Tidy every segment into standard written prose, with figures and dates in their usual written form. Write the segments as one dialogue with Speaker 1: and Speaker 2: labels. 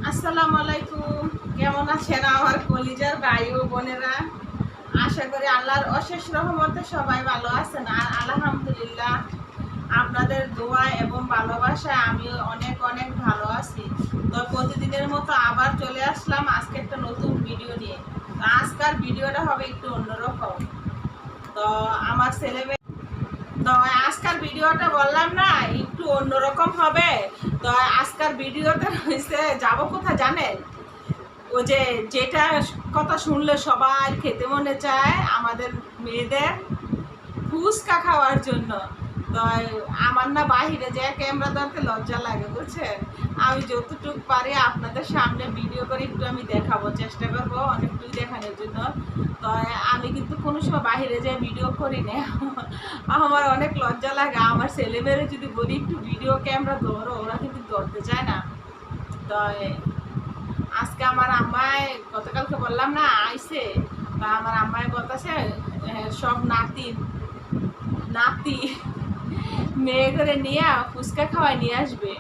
Speaker 1: আসসালামু আলাইকুম। কেমন আছেন আমার কলিজার ভাই ও বোনেরা? আশা করি আল্লাহর অশেষ রহমতে সবাই ভালো আছেন। আর আলহামদুলিল্লাহ আপনাদের দোয়া এবং ভালোবাসায় আমিও অনেক অনেক ভালো আছি। তো প্রতিদিনের মতো আবার চলে আসলাম আজকে একটা নতুন ভিডিও নিয়ে। তো আজকের ভিডিওটা হবে একটু অন্যরকম। তো আমার ছেলে তো আজকাল ভিডিওটা বললাম না একটু অন্যরকম হবে। তো আজকাল ভিডিওটা হয়েছে যাব কোথায় জানেন? ও যে যেটা কথা শুনলে সবাই খেতে মনে চায় আমাদের মেয়েদের ফুচকা খাওয়ার জন্য। তো আমার না বাহিরে যে ক্যামেরা ধরতে লজ্জা লাগে বুঝছেন। আমি যতটুকু পারি আপনাদের সামনে ভিডিও করে একটু আমি দেখাবো, চেষ্টা করবো অনেকটুকু দেখানোর জন্য। তো আমি কিন্তু কোনো সময় বাহিরে যে ভিডিও করি না। আমার অনেক লজ্জা লাগে। আমার ছেলেমেয়েরা যদি বলি একটু ভিডিও ক্যামেরা ধরো, ওরা কিন্তু ধরতে চায় না। তো আজকে আমার আম্মায় গতকালকে বললাম না আইসে, তা আমার আম্মায় বলতেছে সব নাতি নাতি মেয়ে করে নিয়ে ফুচকা খাওয়াই নিয়ে আসবে।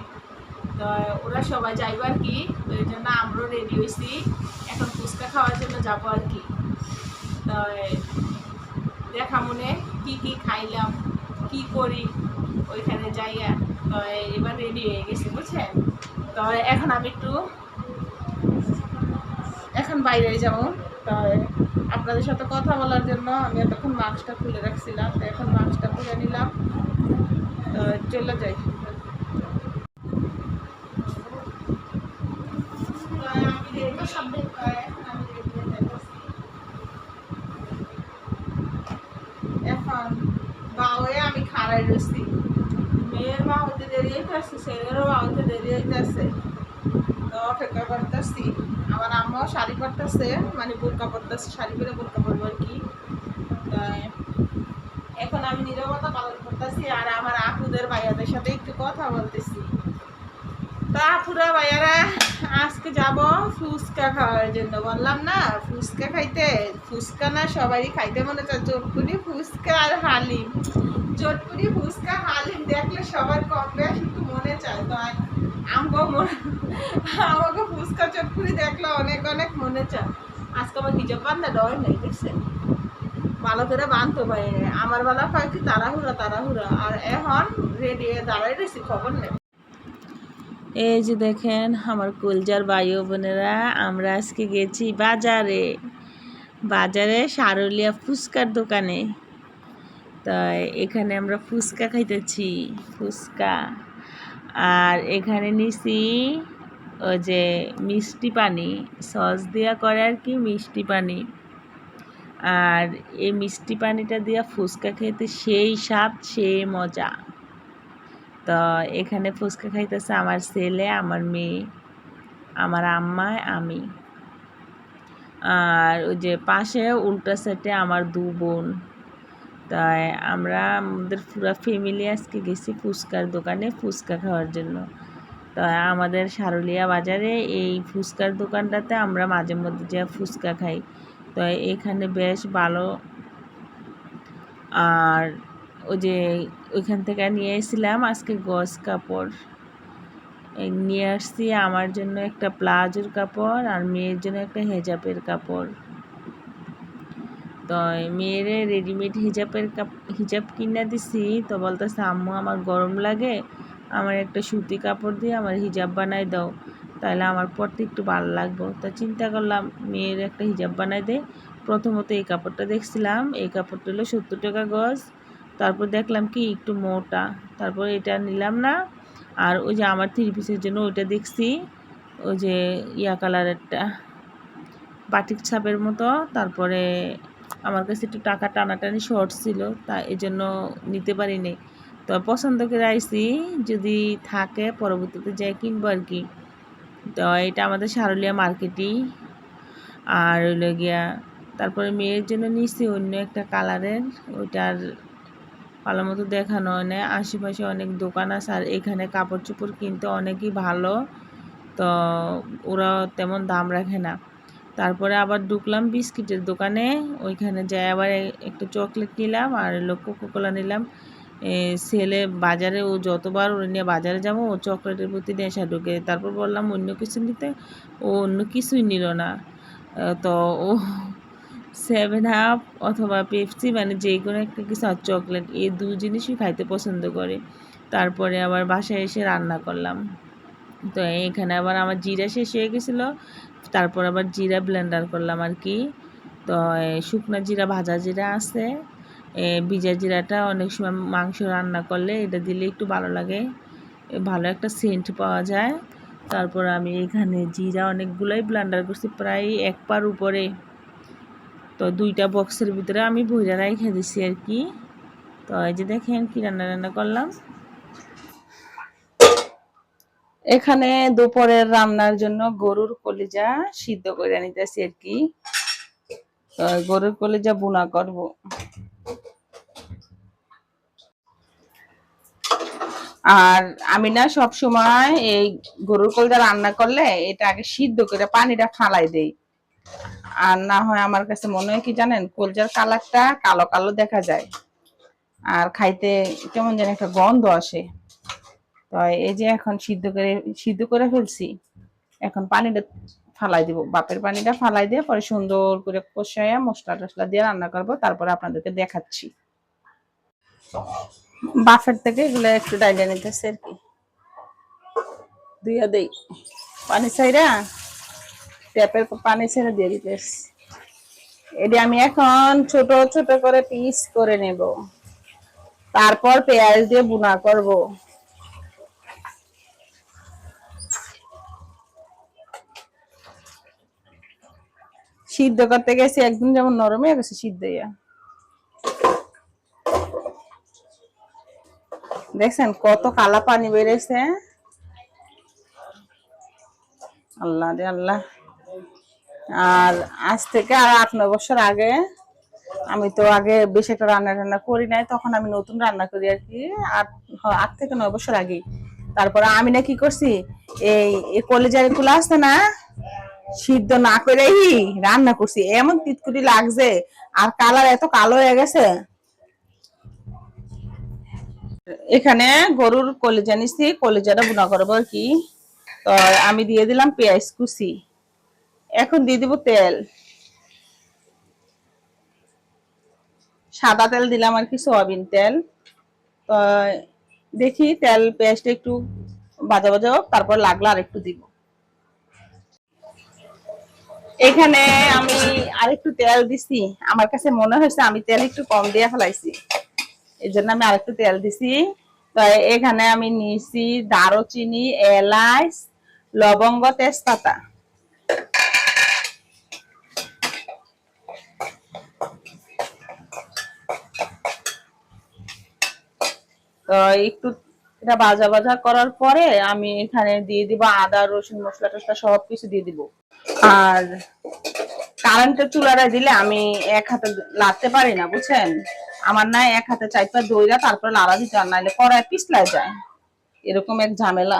Speaker 1: তো ওরা সবাই যাইব আর কি। তো এই জন্য আমরাও রেডি হয়েছি, এখন ফুচকা খাওয়ার জন্য যাবো আর কি। তো দেখা মনে কি কি খাইলাম, কি করি ওইখানে যাইয়া। তো এবার রেডি হয়ে গেছি বুঝছেন। তো এখন আমি একটু এখন বাইরে যাবো। তাই আপনাদের সাথে কথা বলার জন্য আমি এতক্ষণ মাস্কটা খুলে রাখছিলাম, তো এখন মাস্কটা খুলে নিলাম। তো চলে যাই। এখন বা হয়ে আমি খাড়াই রয়েছি। মেয়ের মা হতে দেরি হইতেছে, ছেলেরও মা হতে দেরি হইতেছে। তো অপেক্ষা করতেছি। আমার আম্মাও শাড়ি পরতেছে, মানে বোরকা পরতেছে, শাড়ি পরে বোরকা পরবো আর কি। তাই এখন আমি নীরবতা পালন করতেছি আর আমার আপুদের ভাইয়াদের সাথে একটু কথা বলতেছি। তো আপুরা ভাইয়ারা আজকে যাব ফুচকা খাওয়ার জন্য। বললাম না ফুচকা খাইতে, ফুচকা না সবারই খাইতে মনে চায়। চটপুরি ফুচকা আর হালিম, চটপুরি ফুচকা হালিম দেখলে সবার কম বেশ একটু মনে চায়। তো আমাকে ফুচকা চটপুরি দেখলে অনেক অনেক মনে চায়। আজকে আমার হিজাব বান্ধা ডর নেই দেখছেন, ভালো করে বাঁধতে পারি না। আমার বেলা হয় কি তাড়াহুড়া তাড়াহুড়া, আর এখন রেডি দাঁড়াই রয়েছি, খবর নেই। এই যে দেখেন আমার কলজার ভাই ও বোনেরা, আমরা আজকে গেছি বাজারে। বাজারে সারুলিয়া ফুচকার দোকানে। তাই এখানে আমরা ফুচকা খাইতেছি, ফুচকা। আর এখানে নিছি ওই যে মিষ্টি পানি, সস দিয়া করে আর কি মিষ্টি পানি। আর এই মিষ্টি পানিটা দিয়া ফুচকা খেতে সেই স্বাদ, সেই মজা। তো এখানে ফুচকা খাইতেছে আমার ছেলে, আমার মেয়ে, আমার আম্মা, আমি। আর ওই যে পাশে উল্টা সাইডে আমার দু বোন। তাই আমরা আমাদের পুরো ফ্যামিলি আজকে গেছি ফুচকার দোকানে ফুচকা খাওয়ার জন্য। তো আমাদের সারুলিয়া বাজারে এই ফুচকার দোকানটাতে আমরা মাঝে মধ্যে যা ফুচকা খাই। তো এখানে বেশ ভালো। আর ওই যে ওইখান থেকে নিয়ে এসেছিলাম আজকে গজ কাপড় নিয়ে আসছি। আমার জন্য একটা প্লাজোর কাপড় আর মেয়ের জন্য একটা হেজাবের কাপড়। তো মেয়ের রেডিমেড হিজাব কিনে দিছি। তো বলতেছে আম্মু আমার গরম লাগে, আমার একটা সুতি কাপড় দিয়ে আমার হিজাব বানাই দাও, তাহলে আমার পরতে একটু ভালো লাগবে। তো চিন্তা করলাম মেয়ের একটা হিজাব বানাই দে। প্রথমত এই কাপড়টা দেখছিলাম, এই কাপড়টা হলো 70 টাকা গজ। তারপর দেখলাম কি একটু মোটা, তারপর এটা নিলাম না। আর ওই যে আমার 3 পিসের জন্য ওইটা দেখছি, ওই যে ইয়া কালারেরটা বাটিক ছাপের মতো। তারপরে আমার কাছে একটু টাকা টানাটানি শর্ট ছিল, তা এই জন্য নিতে পারিনি। তো পছন্দ করে আইসি, যদি থাকে পরবর্তীতে যাই কিনবো আর কি। তো এটা আমাদের সারুলিয়া মার্কেটই। আর হইল গিয়া তারপরে মেয়ের জন্য নিচ্ছি অন্য একটা কালারের, ওইটার ভালো মতো দেখানো হয় না। আশেপাশে অনেক দোকান আছে আর এখানে কাপড় চোপড় কিনতে অনেকই ভালো। তো ওরা তেমন দাম রাখে না। তারপরে আবার ঢুকলাম বিস্কিটের দোকানে, ওইখানে যাই আবার একটা চকলেট নিলাম আর কোকোকোলা নিলাম।
Speaker 2: ছেলে বাজারে, ও যতবার ওর নিয়ে বাজারে যাবো ও চকলেটের প্রতি নেশা ঢুকে। তারপর বললাম অন্য কিছু নিতে, ও অন্য কিছুই নিল না। তো ও 7 আপ অথবা পেপসি, মানে যে কোনো একটা কিছু, আর চকলেট, এই দু জিনিসই খাইতে পছন্দ করে। তারপরে আবার বাসায় এসে রান্না করলাম। তো এখানে আবার আমার জিরা শেষ হয়ে গেছিলো, তারপর আবার জিরা ব্লেন্ডার করলাম আর কি। তো শুকনো জিরা, ভাজা জিরা আছে, ভিজা জিরাটা অনেক সময় মাংস রান্না করলে এটা দিলে একটু ভালো লাগে, ভালো একটা সেন্ট পাওয়া যায়। তারপর আমি এখানে জিরা অনেকগুলোই ব্লেন্ডার করছি, প্রায় 1 পার উপরে। তো 2টা বক্সের ভিতরে আমি ভইরা রাইখা দিছি আর কি। তো এই যে দেখেন কি রান্না করলাম। এখানে দুপুরের রান্নার জন্য গরুর কলিজা সিদ্ধ করে নিতেছি আর কি। গরুর কলিজা বুনা করব। আর আমি না সব সময় এই গরুর কলিজা রান্না করলে এটা আগে সিদ্ধ করে পানিটা ফালাই দেই, আর না হয় আমার কাছে মনে হয় কি জানেন, কলিজার কালারটা কালো কালো দেখা যায় আর খাইতে কেমন যেন একটা গন্ধ আসে। তো এই যে এখন সিদ্ধ করে ফেলছি, এখন পানিটা ফালাই দিব, বাপের পানিটা ফালাই দিয়ে পরে সুন্দর করে কষাইয়া মশলা টসলা দিয়ে রান্না করবো, তারপরে আপনাদেরকে দেখাচ্ছি। বাফের থেকে এগুলো একটু ডাইলে নিতেছে আর কি, দুইয়া দেই পানি ছাইরা, ট্যাপের পানি ছেড়ে দিয়ে দিতেছি। এটি আমি এখন ছোট ছোট করে পিস করে নেব, তারপর পেঁয়াজ দিয়ে বুনা করব। সিদ্ধ করতে গেছি একদম যেমন নরম হয়ে গেছে সিদ্ধ হইয়া, দেখছেন কত কালা পানি বেরিয়েছে। আল্লাহ রে আল্লাহ। আর আজ থেকে আর 8-9 বছর আগে, আমি তো আগে বেশি একটা রান্না টান্না করি নাই, তখন আমি নতুন রান্না করি আর কি, 8 থেকে 9 বছর আগে। তারপরে আমি না কি করছি, এই কলেজের গুলো আছে না, সিদ্ধ না করেই রান্না করছি, এমন তিতকুটি লাগছে আর কালার এত কালো হয়ে গেছে। এখানে গরুর কলিজা নিচ্ছি, কলিজাটা বুনা করবো আর কি। তো আমি দিয়ে দিলাম পেঁয়াজ কুচি, এখন দিয়ে দিব তেল, সাদা তেল দিলাম আর কি, সয়াবিন তেল। তো দেখি তেল পেঁয়াজটা একটু ভাজা ভাজা হোক, তারপর লাগলো আর একটু দিব। এখানে আমি আরেকটু তেল দিছি, আমার কাছে মনে হয়েছে আমি তেল একটু কম দিয়ে ফেলাইছি, এই জন্য আমি আরেকটু তেল দিছি। তো এখানে আমি নিয়েছি দারুচিনি, এলাচ, লবঙ্গ, তেজপাতা। তো একটু এটা ভাজা ভাজা করার পরে আমি এখানে দিয়ে দিব আদা রসুন মশলা টসলা সবকিছু দিয়ে দিব। আর কারেন্টের চুলাটা দিলে আমি এক হাতে লাড়তে পারি না, বুঝছেন, আমার না এক হাতে চাইপা দইরা তারপর লাড়া দিতে, আর নাইলে কড়াই পিছলায় যায়, এরকম এক ঝামেলা।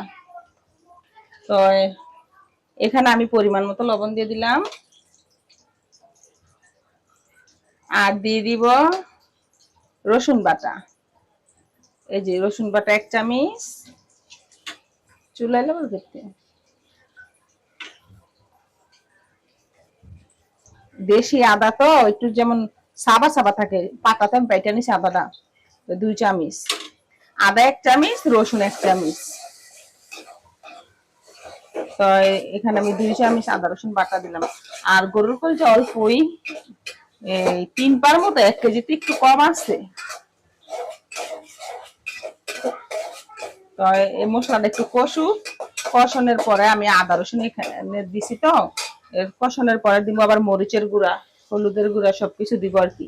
Speaker 2: তো এখানে আমি পরিমাণ মতো লবণ দিয়ে দিলাম, আর দিয়ে দিব রসুন বাটা। এই যে রসুন বাটা 1 চামচ, চুলাইলে বল দেখতে, দেশি আদা তো একটু যেমন সাবা সাবা থাকে, পাতাতে আমি বাইটা নিছি আদাটা, 2 চামচ আদা, 1 চামচ রসুন, 1 চামচ। তো এখানে আমি 2 চামচ আদা রসুন বাটা দিলাম। আর গরুর কলিজা অল্পই, এই 3 পার মতো, 1 কেজিতে একটু কম আছে। তো এই মশলাটা একটু কষানোর পরে আমি আদা রসুন এখানে দিছি, তো এর কষানোর পরে দিব আবার মরিচের গুঁড়া, হলুদের গুঁড়া সবকিছু দিব আর কি।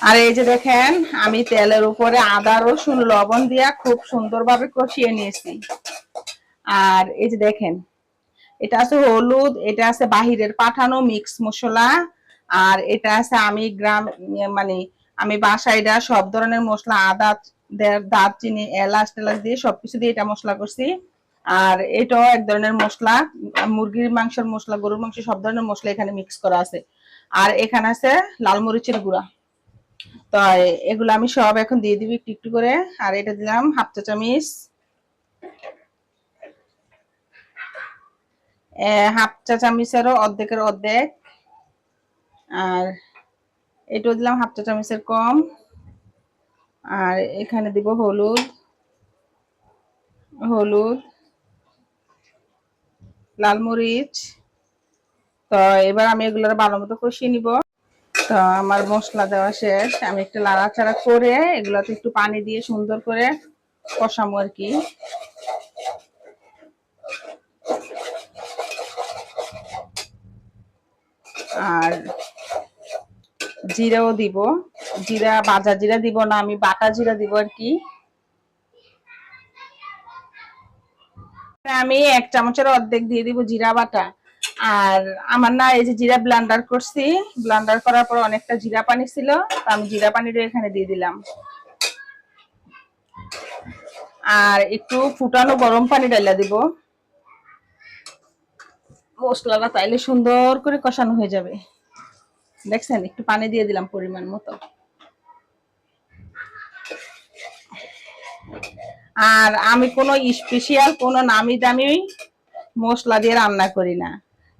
Speaker 2: আর এই যে দেখেন আমি তেলের উপরে আদা রসুন লবণ দিয়া খুব সুন্দরভাবে কষিয়ে নিয়েছি। আর এই যে দেখেন এটা আছে হলুদ, এটা আছে বাহিরের পাঠানো মিক্স মশলা, আর এটা আছে আমি মানে আমি বাসায় সব ধরনের মশলা, আদা, দারচিনি, এলাচ টেলাচ দিয়ে সবকিছু দিয়ে এটা মশলা করছি। আর এটাও এক ধরনের মশলা, মুরগির মাংসের মশলা, গরুর মাংস, সব ধরনের মশলা এখানে মিক্স করা আছে। আর এখানে আছে লাল মরিচের গুঁড়া।
Speaker 1: তো এগুলো আমি সব এখন দিয়ে দিব একটু একটু করে। আর এটা দিলাম হাফ চা চামচ, হাফ চা চামচেরও অর্ধেকের অর্ধেক। আর এটাও দিলাম হাফ চা চামচের কম। আর এখানে দিব হলুদ, হলুদ, লাল মরিচ। তো এবার আমি এগুলোর ভালো মতো কষিয়ে নিব। তো আমার মশলা দেওয়া শেষ, আমি একটু লাড়াচাড়া করে এগুলোতে একটু পানি দিয়ে সুন্দর করে কষাবো আর কি। আর জিরাও দিব, জিরা ভাজা জিরা দিব না, আমি বাটা জিরা দিব আর কি। আমি 1 চামচের অর্ধেক দিয়ে দিব জিরা বাটা। আর আমার না এই যে জিরা ব্লেন্ডার করছি, ব্লেন্ডার করার পর অনেকটা জিরা পানি ছিল, তো আমি জিরা পানিটা এখানে দিয়ে দিলাম। আর একটু ফুটানো গরম পানি ঢালা দিব, মশলাটা তাইলে সুন্দর করে কষানো হয়ে যাবে। দেখছেন, একটু পানি দিয়ে দিলাম পরিমাণ মতো। আর আমি কোনো স্পেশাল কোনো নামি দামি মশলা দিয়ে রান্না করি না,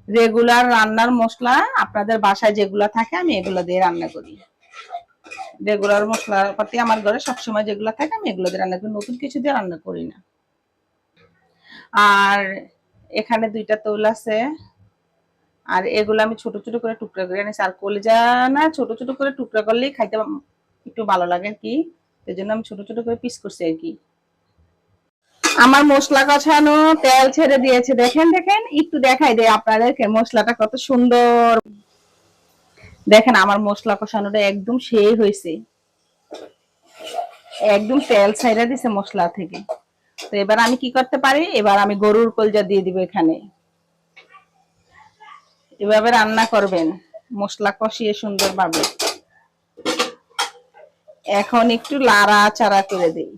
Speaker 1: রেগুলার রান্নার মশলা আপনাদের বাসায় যেগুলো থাকে আমি এগুলো দিয়ে রান্না করি। রেগুলার মশলাপাতি আমার ঘরে সবসময় যেগুলো থাকে আমি এগুলো দিয়ে রান্না করি, নতুন কিছু দিয়ে রান্না করি না। আর এখানে 2টা তৈল আছে, আর এগুলো আমি ছোট ছোট করে টুকরা করে নিয়েছি। আর কলিজা না ছোট ছোট করে টুকরা করলেই খাইতে একটু ভালো লাগে আর কি, এই জন্য আমি ছোট ছোট করে পিস করছি আর কি। আমার মশলা কষানো তেল ছেড়ে দিয়েছে, দেখেন দেখেন একটু দেখাই দেয় আপনাদেরকে মশলাটা কত সুন্দর। দেখেন আমার মশলা কষানোটা একদম সেই হয়েছে, একদম তেল ছাইড়া দিছে মশলা থেকে। তো এবার আমি কি করতে পারি, এবার আমি গরুর কলজা দিয়ে দিব এখানে। এভাবে রান্না করবেন মশলা কষিয়ে সুন্দরভাবে। এখন একটু লাড়া চাড়া করে দিই,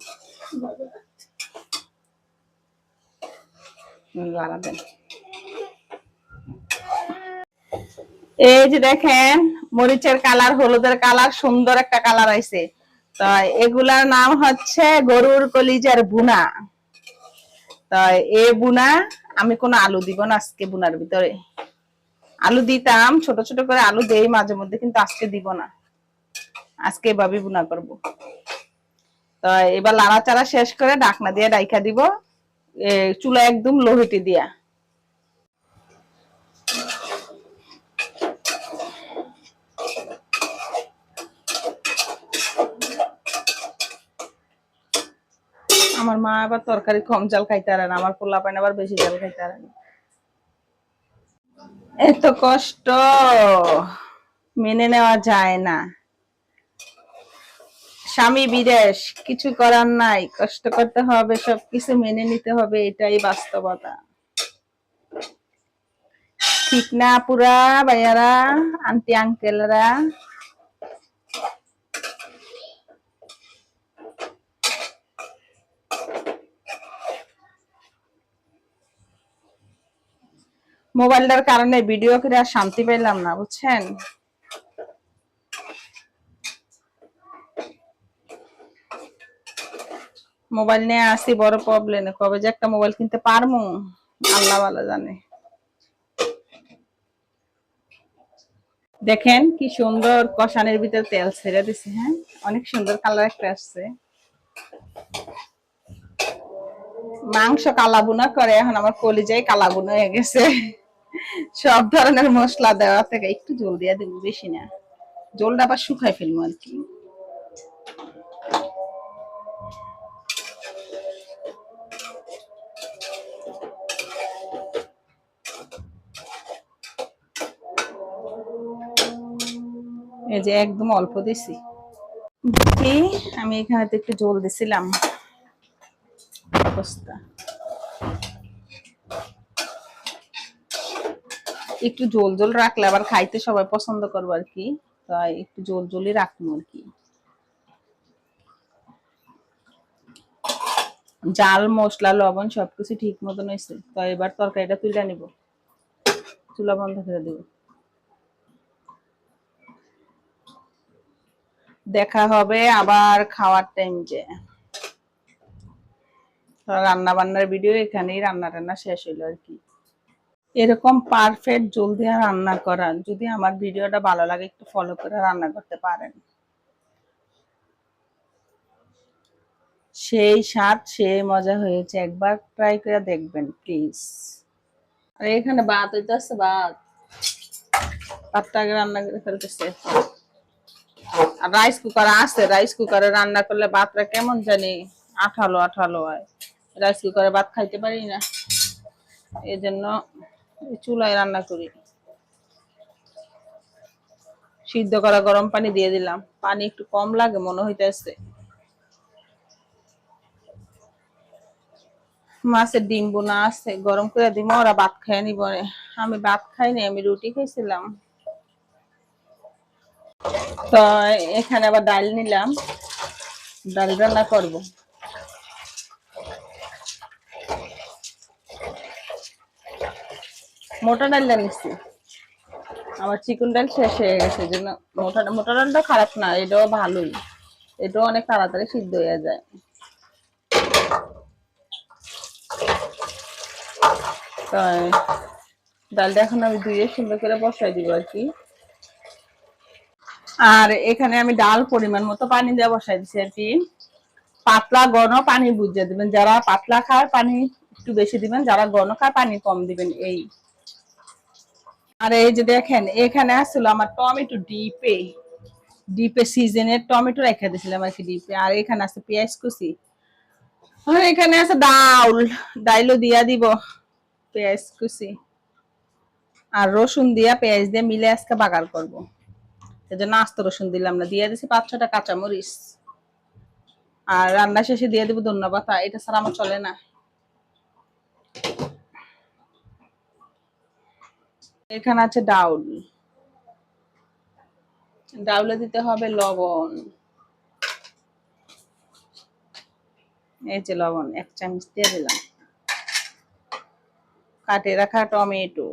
Speaker 1: লাড়া দেন। এই যে দেখেন মরিচের কালার, হলুদের কালার, সুন্দর একটা কালার আইছে। তো এগুলার নাম হচ্ছে গরুর কলিজার বুনা। তো এই বুনা আমি কোনো আলু দিব না আজকে, বুনার ভিতরে আলু দিতাম, ছোট ছোট করে আলু দেই মাঝে মধ্যে, কিন্তু আজকে দিব না, আজকে এভাবে বুনা করব। তো এবার লাড়াচাড়া শেষ করে ঢাকনা দিয়ে ডাইকা দিব, চুলা একদম লো হিটে দিয়া। আমার মা আবার তরকারি কম জাল খাইতে পারে না, আমার পোলা পাইন আবার বেশি জাল খাইতে পারে না। এত কষ্ট মেনে নেওয়া যায় না, স্বামী বিদেশ, কিছু করার নাই, কষ্ট করতে হবে, সবকিছু মেনে নিতে হবে, এটাই বাস্তবতা। ঠিক না পুরা ভাইয়ারা, আন্টি আঙ্কেলরা? মোবাইলটার কারণে ভিডিও করে আর শান্তি পেলাম না, বুঝছেন। মোবাইল নিয়ে আসি বড় প্রবলেম, কবে যে একটা মোবাইল কিনতে পারবো আল্লাহ ভালো জানে। দেখেন কি সুন্দর কষানের ভিতরে তেল ছেড়ে দিছে, হ্যাঁ অনেক সুন্দর কালার একটা আসছে। মাংস কালাবুনা করে, এখন আমার কলিজাই কালাবুনা হয়ে গেছে। সব ধরনের মশলা দেওয়া থেকে একটু জল দিয়ে দেবো, বেশি না, জলটা আবার শুকাই ফেলবো আর কি। এই যে একদম অল্প দিছি, দেখি আমি এখানে তো একটু জল দিছিলাম, অবস্থা একটু জল জল রাখলে আবার খাইতে সবাই পছন্দ করবো আর কি, তাই একটু জল জলই রাখবো আর কি। জাল মশলা লবণ সবকিছু ঠিক মতন হয়েছে, তো এবার তরকারিটা তুলে নিব, চুলা বন্ধ করে দেব। দেখা হবে আবার খাওয়ার টাইম যে রান্না বান্নার ভিডিও এখানেই রান্না টান্না শেষ হইলো আর কি। এরকম পারফেক্ট জলদি রান্না করা, যদি আমার ভিডিওটা ভালো লাগে একটু ফলো করে রান্না করতে পারেন, সেই স্বাদ সেই মজা হয়েছে, একবার ট্রাই করে দেখবেন প্লিজ। আর এখানে ভাত হইতেছে, ভাতটা আগে রান্না করে ফেলতেছে। আর রাইস কুকার আছে, রাইস কুকারে রান্না করলে ভাতটা কেমন জানি আঠালো আঠালো হয়, রাইস কুকারে ভাত খাইতে পারি না, এই জন্য চুলায় রান্না করি। সিদ্ধ করা গরম পানি দিয়ে দিলাম, পানি একটু কম লাগে মনে হইতেছে। মাছের ডিম বোনা আছে, গরম করে দিব, ওরা ভাত খায় নি বলে। আমি ভাত খাইনি, আমি রুটি খাইছিলাম। তো এখানে আবার ডাল নিলাম, ডাল রান্না করব। মোটা ডাল নিচ্ছি, আমার চিকন ডাল শেষ হয়ে গেছে, জন্য মোটা ডালটা খারাপ না, এটাও ভালোই, এটাও অনেক তাড়াতাড়ি সিদ্ধ হয়ে যায়। তাই ডালটা এখন আমি ধুয়ে সুন্দর করে বসাই দিব আর কি। আর এখানে আমি ডাল পরিমাণ মতো পানি দিয়ে বসাই দিচ্ছি আর কি। পাতলা ঘন পানি বুঝিয়ে দিবেন, যারা পাতলা খায় পানি একটু বেশি দিবেন, যারা ঘন খায় পানি কম দিবেন এই। আর এই যে দেখেন এখানে আসছিল আমার টমেটো ডিপে সিজনের টমেটো রেখে দিয়েছিলাম আর কি ডিপে। আর এখানে আছে পেঁয়াজ কুচি, আর এখানে আছে ডাইলও দিয়া দিব পেঁয়াজ কুচি আর রসুন দিয়া পেঁয়াজ দিয়ে মিলে আজকে বাগার করব। এজন্য আস্ত রসুন দিলাম না, দিয়ে দিছি 5-6টা কাঁচামরিচ। আর রান্না শেষে দিয়ে দেবো ধনিয়া পাতা, এটা ছাড়া আমার চলে না। এখানে আছে ডাউলে দিতে হবে লবণ, এই যে লবণ 1 চামচ দিয়ে দিলাম। কাটে রাখা টমেটো,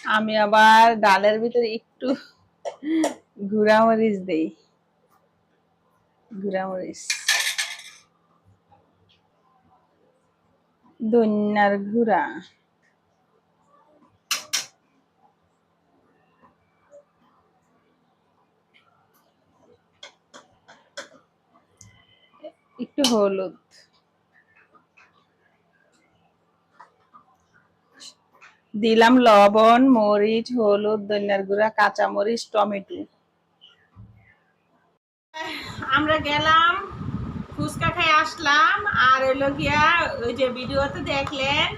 Speaker 1: আমি আবার ডালের ভিতরে একটু গুঁড়ামরিচ দেই, গুঁড়ামরিচ, ধনিয়ার গুঁড়া, একটু হলুদ, দিলাম লবণ, মরিচ, হলুদ, ধনিয়ার গুঁড়া, কাঁচামরিচ, টমেটো। আমরা গেলাম ফুচকা খেয়ে আসলাম, আর হইলো গিয়া ওই যে ভিডিওতে দেখলেন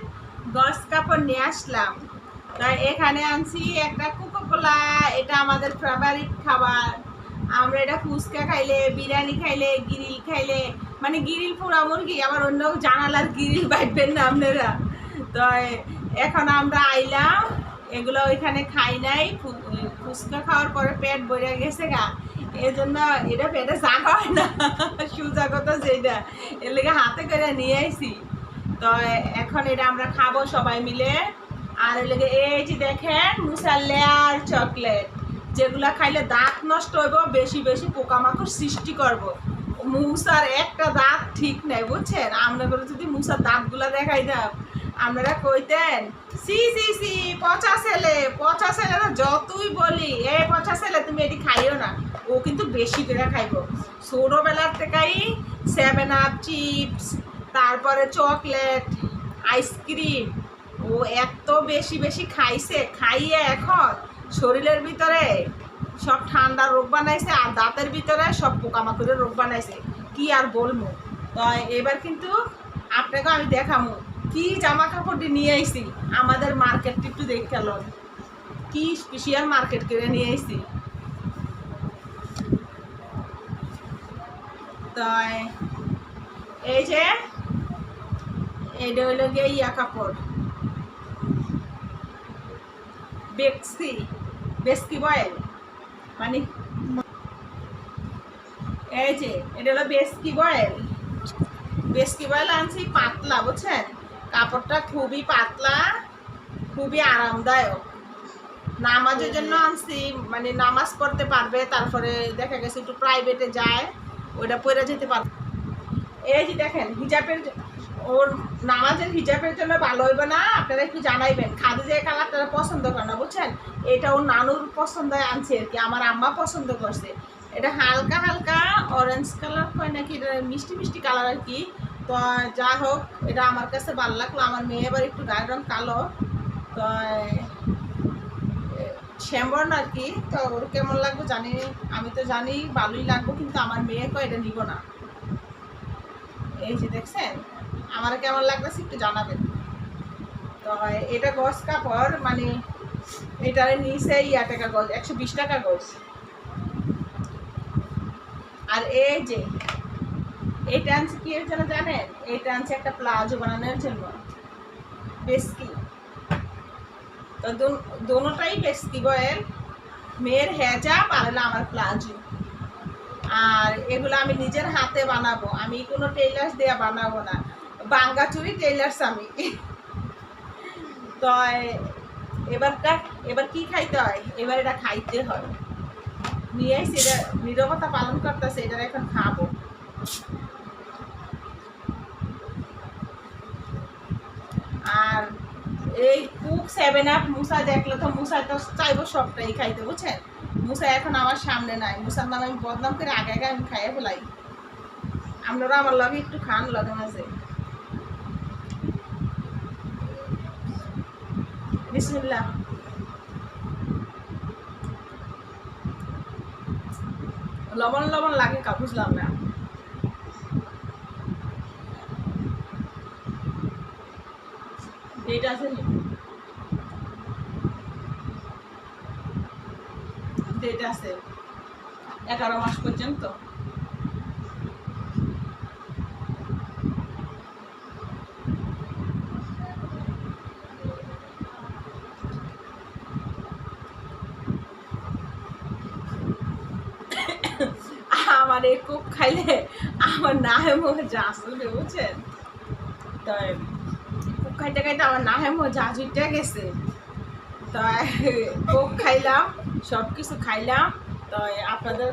Speaker 1: গস কাপড় নিয়ে আসলাম। তাই এখানে আনছি একটা কোকোকোলা, এটা আমাদের ফেভারিট খাবার। আমরা এটা ফুচকা খাইলে, বিরিয়ানি খাইলে, গ্রিল খাইলে, মানে গ্রিল পোড়া মুরগি, আবার অন্য জানালার গ্রিল বাইবেন না আপনারা। তো এখন আমরা আইলাম, এগুলো ওইখানে খাই নাই, ফুচকা খাওয়ার পরে পেট ভরে গেছে গা, এই জন্য এটা পেটে জাগা হয় না, সুজা কথা যেটা, এর লেগে হাতে করে নিয়ে আইছি। তো এখন এটা আমরা খাবো সবাই মিলে। আর এর লেগে এই যে দেখেন মুসাল্লেয়ার চকলেট, যেগুলা খাইলে দাঁত নষ্ট হইব, বেশি বেশি পোকামাকড় সৃষ্টি করবো। মুসার একটা দাঁত ঠিক নাই বুঝছেন, আমরা করে যদি মুসার দাঁতগুলা দেখাই দাও আপনারা কইতেন সি সি সি পচা ছেলেরা যতই বলি এ পচা ছেলে তুমি এটি খাইও না, ও কিন্তু বেশি করে খাইব। ছোটোবেলার থেকেই 7 আপ চিপস, তারপরে চকলেট, আইসক্রিম, ও এত বেশি বেশি খাইছে, খাইয়ে এখন শরীরের ভিতরে সব ঠান্ডা রোগ বানাইছে, আর দাঁতের ভিতরে সব পোকামাকড়ের রোগ বানাইছে। কি আর বলবো। তো এবার কিন্তু আপনাকে আমি দেখাবো কি জামা কাপড়টি নিয়ে আইছি, আমাদের মার্কেটটি একটু দেখে লন, কি স্পেশাল মার্কেট করে নিয়ে আইছি। তো এই যে এটা হইলো গিয়ে ইয়া কাপড়, বেস্কি বয়েল, মানে এই যে এটা হলো বেস্কি বয়েল আনছি পাতলা বুঝছেন, কাপড়টা খুবই পাতলা, খুবই আরামদায়ক। নামাজের জন্য আনছি, মানে নামাজ পড়তে পারবে, তারপরে দেখা গেছে একটু প্রাইভেটে যায়, ওইটা পরে যেতে পারবে। এই যে দেখেন হিজাবের ওর নামাজের হিজাবের জন্য ভালো হইবে না, আপনারা একটু জানাইবেন। খাদিজা এই কালারটা পছন্দ করে না, বুঝছেন? এটা ওর নানুর পছন্দ আনছে আর কি, আমার আম্মা পছন্দ করছে। এটা হালকা হালকা অরেঞ্জ কালার হয় নাকি, এটা মিষ্টি মিষ্টি কালার আর কি। তো যা হোক, এটা আমার কাছে ভালো লাগলো। আমার মেয়ে এবার একটু গায়ের রং কালো, তো শ্যামবর্ণ আর কি। তো ওর কেমন লাগবে জানি, আমি তো জানি ভালোই লাগবে, কিন্তু আমার মেয়ে কয় এটা নিব না। এই যে দেখছেন, আমার কেমন লাগতেছে একটু জানাবেন। তো এটা গজ কাপড়, মানে এটার নিচে টাকা গজ, 120 টাকা গজ। আর এই যে এটা আনছে কি এর জন্য জানেন? এটা আনছে একটা প্লাজো বানানোর জন্য, বেস্কি। তো দোনোটাই বেস্কি বয়েল, মেয়ের হেজাব আর হলো আমার প্লাজো। আর এগুলো আমি নিজের হাতে বানাবো, আমি কোনো টেইলার্স দিয়ে বানাবো না, বাঙ্গাচুরি টেইলার্স আমি। তো এবার কি খাইতে হয়, এবার এটা খাইতে হয়। নিয়ে সেটা নীরবতা পালন করতেছে, এটা এখন খাবো। আর এই কুক 7 আপ মুসা দেখলে তো মুসা তো চাইবো সবটাই খাইতে, বুঝছেন? মুসা এখন আমার সামনে নাই, মুসার নাম আমি বদনাম করে আগে আগে আমি খাইয়ে ফেলাই। আপনারা আমার লগে একটু খান লগে মাঝে। বিসমিল্লাহ। লবণ লবণ লাগে কা বুঝলাম না। ডেট আছে নি? ডেট আছে 11 মাস পর্যন্ত। আমার এই কুক খাইলে আমার নাহে মজা আসলে, বুঝছেন? তো কুক খাইতে খাইতে আমার নাহে মজা আসিটা গেছে। তো কুক খাইলাম, সব কিছু খাইলাম। তো আপনাদের